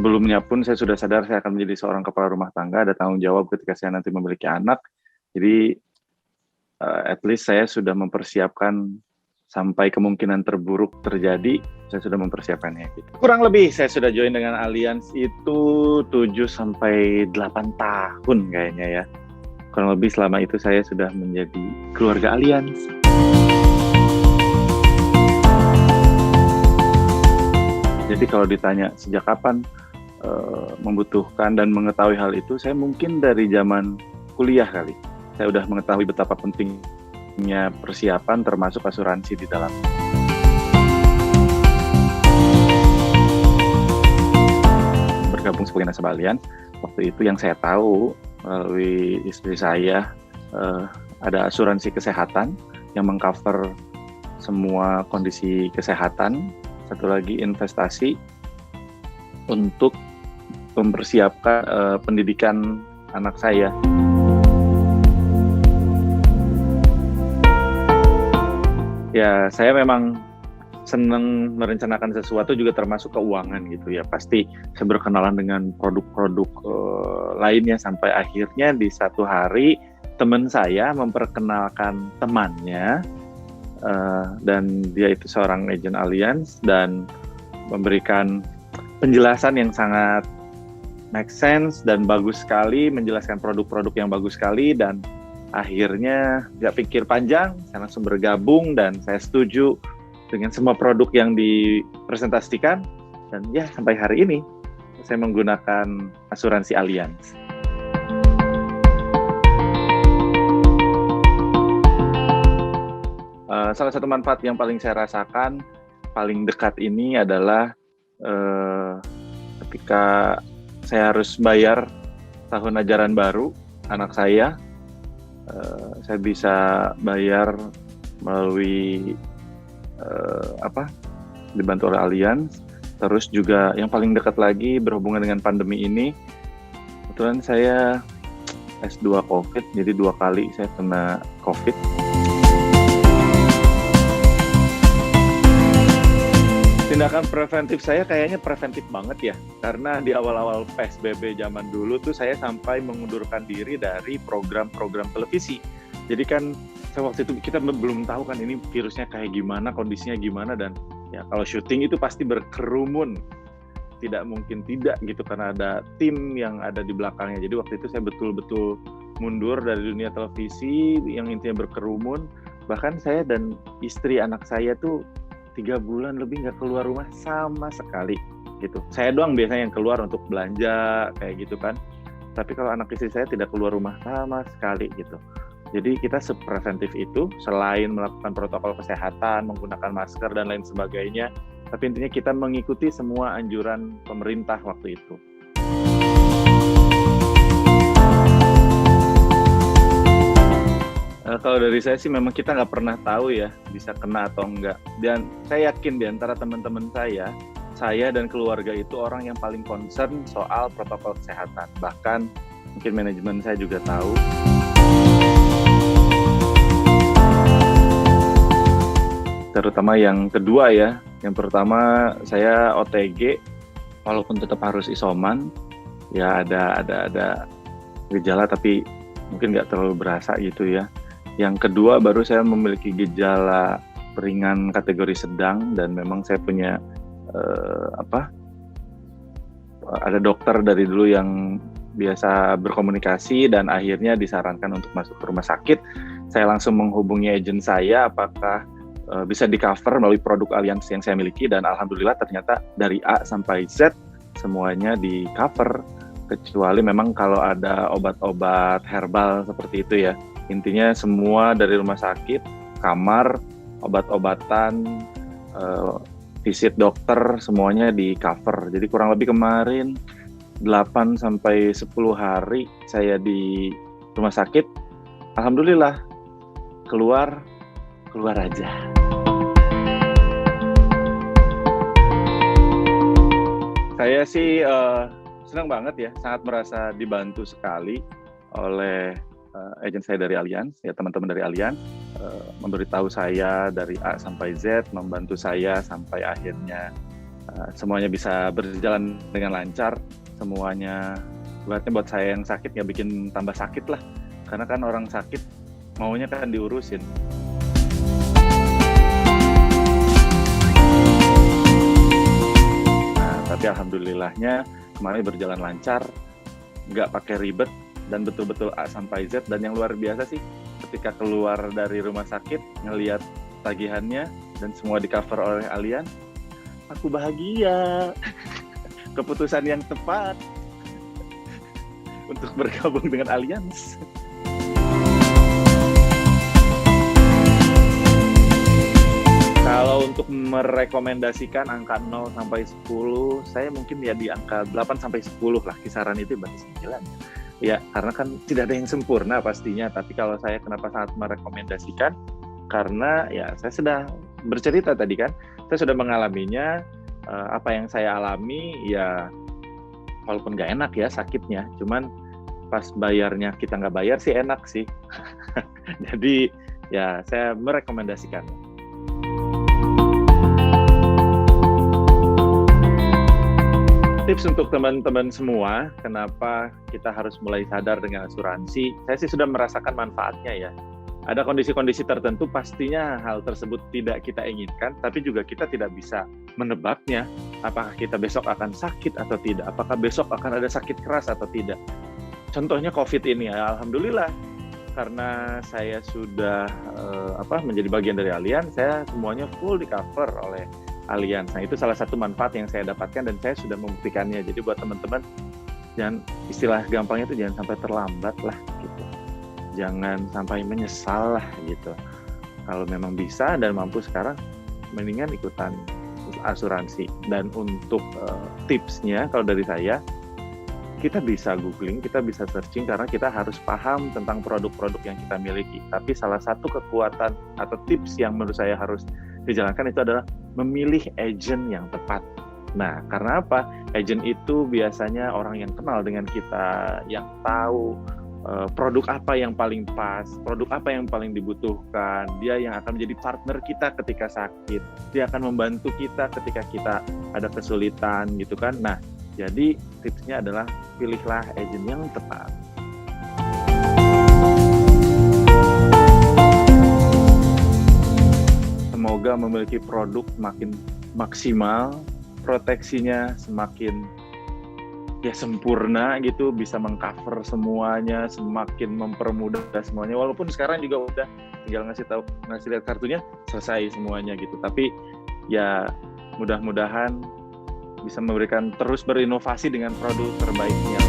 sebelumnya pun saya sudah sadar saya akan menjadi seorang kepala rumah tangga, ada tanggung jawab ketika saya nanti memiliki anak. Jadi, at least saya sudah mempersiapkan sampai kemungkinan terburuk terjadi, saya sudah mempersiapkannya gitu. Kurang lebih saya sudah join dengan Allianz itu 7-8 tahun kayaknya ya. Kurang lebih selama itu saya sudah menjadi keluarga Allianz. Jadi kalau ditanya sejak kapan membutuhkan dan mengetahui hal itu, saya mungkin dari zaman kuliah kali. Saya udah mengetahui betapa pentingnya persiapan termasuk asuransi di dalam. Bergabung sebagai nasabah Allianz, waktu itu yang saya tahu melalui istri saya ada asuransi kesehatan yang mengcover semua kondisi kesehatan. Satu lagi investasi untuk mempersiapkan pendidikan anak saya. Ya, saya memang senang merencanakan sesuatu juga termasuk keuangan gitu ya. Pasti saya berkenalan dengan produk-produk lainnya sampai akhirnya di satu hari teman saya memperkenalkan temannya dan dia itu seorang agen Allianz dan memberikan penjelasan yang sangat make sense dan bagus sekali, menjelaskan produk-produk yang bagus sekali, dan akhirnya gak pikir panjang, saya langsung bergabung dan saya setuju dengan semua produk yang dipresentasikan, dan ya sampai hari ini saya menggunakan asuransi Allianz. Salah satu manfaat yang paling saya rasakan paling dekat ini adalah ketika saya harus bayar tahun ajaran baru anak saya bisa bayar melalui dibantu oleh Allianz. Terus juga yang paling dekat lagi berhubungan dengan pandemi ini, kebetulan saya S2 COVID, jadi 2 kali saya kena COVID. Tindakan preventif saya kayaknya preventif banget ya, karena di awal-awal PSBB zaman dulu tuh saya sampai mengundurkan diri dari program-program televisi. Jadi kan waktu itu kita belum tahu kan ini virusnya kayak gimana, kondisinya gimana, dan ya kalau syuting itu pasti berkerumun. Tidak mungkin tidak gitu karena ada tim yang ada di belakangnya. Jadi waktu itu saya betul-betul mundur dari dunia televisi yang intinya berkerumun. Bahkan saya dan istri anak saya tuh 3 bulan lebih nggak keluar rumah sama sekali gitu. Saya doang biasanya yang keluar untuk belanja kayak gitu kan. Tapi kalau anak istri saya tidak keluar rumah sama sekali gitu. Jadi kita sepreventif itu, selain melakukan protokol kesehatan, menggunakan masker dan lain sebagainya, tapi intinya kita mengikuti semua anjuran pemerintah waktu itu. Kalau dari saya sih memang kita nggak pernah tahu ya bisa kena atau enggak. Dan saya yakin di antara teman-teman saya dan keluarga itu orang yang paling concern soal protokol kesehatan. Bahkan mungkin manajemen saya juga tahu. Terutama yang kedua ya. Yang pertama saya OTG, walaupun tetap harus isoman. Ya ada gejala tapi mungkin nggak terlalu berasa gitu ya. Yang kedua baru saya memiliki gejala ringan kategori sedang dan memang saya punya ada dokter dari dulu yang biasa berkomunikasi dan akhirnya disarankan untuk masuk ke rumah sakit. Saya langsung menghubungi agen saya apakah bisa di-cover melalui produk Allianz yang saya miliki, dan alhamdulillah ternyata dari A sampai Z semuanya di-cover, kecuali memang kalau ada obat-obat herbal seperti itu ya. Intinya semua dari rumah sakit, kamar, obat-obatan, visit dokter, semuanya di cover. Jadi kurang lebih kemarin 8-10 hari saya di rumah sakit. Alhamdulillah, keluar aja. Saya sih senang banget ya, sangat merasa dibantu sekali oleh agen saya dari Allianz, ya teman-teman dari Allianz memberitahu saya dari A sampai Z, membantu saya sampai akhirnya semuanya bisa berjalan dengan lancar, semuanya berarti buat saya yang sakit nggak bikin tambah sakit lah, karena kan orang sakit maunya kan diurusin. Nah, tapi alhamdulillahnya kemarin berjalan lancar, nggak pakai ribet, dan betul-betul A sampai Z. Dan yang luar biasa sih, ketika keluar dari rumah sakit, ngelihat tagihannya, dan semua di cover oleh Allianz, aku bahagia. Keputusan yang tepat untuk bergabung dengan Allianz. Kalau untuk merekomendasikan angka 0 sampai 10, saya mungkin ya di angka 8 sampai 10 lah, kisaran itu berarti 9. Ya, karena kan tidak ada yang sempurna pastinya, tapi kalau saya kenapa sangat merekomendasikan, karena ya saya sudah bercerita tadi kan, saya sudah mengalaminya, apa yang saya alami ya walaupun nggak enak ya sakitnya, cuman pas bayarnya kita nggak bayar sih enak sih. Jadi ya saya merekomendasikan. Tips untuk teman-teman semua, kenapa kita harus mulai sadar dengan asuransi, saya sih sudah merasakan manfaatnya ya. Ada kondisi-kondisi tertentu pastinya hal tersebut tidak kita inginkan, tapi juga kita tidak bisa menebaknya. Apakah kita besok akan sakit atau tidak? Apakah besok akan ada sakit keras atau tidak? Contohnya COVID ini, ya, alhamdulillah karena saya sudah menjadi bagian dari Allianz, saya semuanya full di cover oleh Allianz. Nah, itu salah satu manfaat yang saya dapatkan dan saya sudah membuktikannya. Jadi buat teman-teman, jangan, istilah gampangnya itu jangan sampai terlambat lah gitu. Jangan sampai menyesal lah gitu. Kalau memang bisa dan mampu sekarang, mendingan ikutan asuransi. Dan untuk tipsnya, kalau dari saya, kita bisa googling, kita bisa searching, karena kita harus paham tentang produk-produk yang kita miliki. Tapi salah satu kekuatan atau tips yang menurut saya harus dijalankan itu adalah memilih agent yang tepat. Nah, karena apa? Agent itu biasanya orang yang kenal dengan kita, yang tahu produk apa yang paling pas, produk apa yang paling dibutuhkan. Dia yang akan menjadi partner kita ketika sakit. Dia akan membantu kita ketika kita ada kesulitan gitu kan. Nah, jadi tipsnya adalah pilihlah agent yang tepat. Semoga memiliki produk makin maksimal, proteksinya semakin ya sempurna gitu, bisa mengcover semuanya, semakin mempermudah semuanya. Walaupun sekarang juga udah tinggal ngasih lihat kartunya, selesai semuanya gitu. Tapi ya mudah-mudahan bisa memberikan terus berinovasi dengan produk terbaiknya.